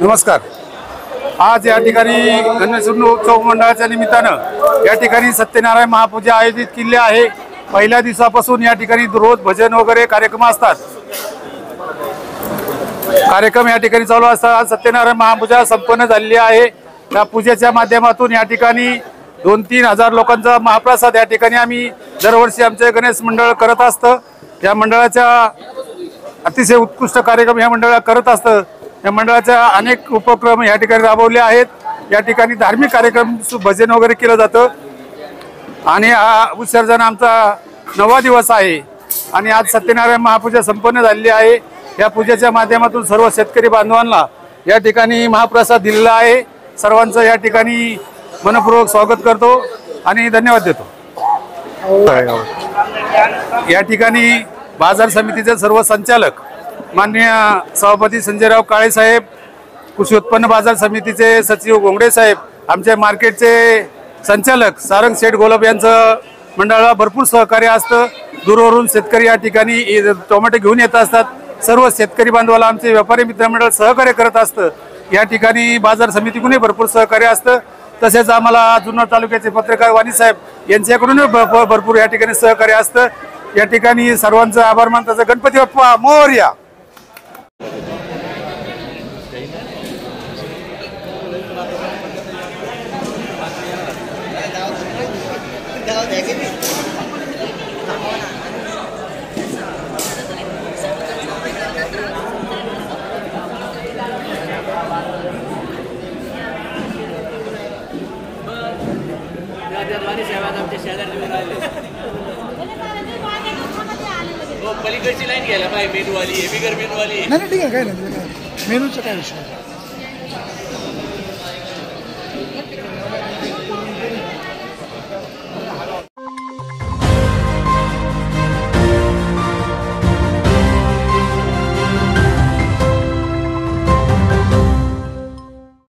नमस्कार। आज या ठिकाणी गणेश उत्सव मंडळाच्या निमित्तानं या ठिकाणी सत्यनारायण महापूजा आयोजित केली आहे। पहिल्या दिवसापासून या ठिकाणी रोज भजन वगैरे कार्यक्रम असतात। कार्यक्रम या ठिकाणी चालू असतात। सत्यनारायण महापूजा संपन्न झालेली आहे। या पूजेच्या माध्यमातून या ठिकाणी 2-3 हजार लोकांचा महाप्रसाद या ठिकाणी आम्ही दरवर्षी आमचे गणेश मंडळ करत असतं। या मंडळाचा अतिशय उत्कृष्ट कार्यक्रम या मंडळ करत असतं। या मंडळाच्या अनेक उपक्रम या ठिकाणी राबवले आहेत। या ठिकाणी धार्मिक कार्यक्रम भजन वगैरे केलं जातं आणि हा विसर्जन आमचा 9वा दिवस आहे आणि आज सत्यनारायण महापूजा संपन्न झालेली आहे। या पूजेच्या माध्यमातून सर्व शेतकरी बांधवांना या ठिकाणी महाप्रसाद दिलेला आहे। सर्वांचं या ठिकाणी मनपूर्वक स्वागत करतो आणि धन्यवाद देतो। या ठिकाणी बाजार समितीचे सर्व संचालक माननीय सभापती संजयराव काळे साहेब, कृषी उत्पन्न बाजार समितीचे सचिव गोंगडे साहेब, आमचे मार्केटचे संचालक सारंग शेठ गोलब यांचं मंडळाला भरपूर सहकार्य असतं। दूरवरून शेतकरी या ठिकाणी टोमॅटो घेऊन येत असतात। सर्व शेतकरी बांधवाला आमचे व्यापारी मित्रमंडळ सहकार्य करत असतं। या ठिकाणी बाजार समितीकडूनही भरपूर सहकार्य असतं। तसेच आम्हाला जुन्नर तालुक्याचे पत्रकार वाणी साहेब यांच्याकडून भरपूर या ठिकाणी सहकार्य असतं। या ठिकाणी सर्वांचा आभार मानतो। गणपती बाप्पा मोरया। पलीकडची लाईन घ्यायला पाहिजे मेनूवाली, हे बिगर मेनूवाली नाही ठीक आहे, काय नाही मेनूचा काय विषय।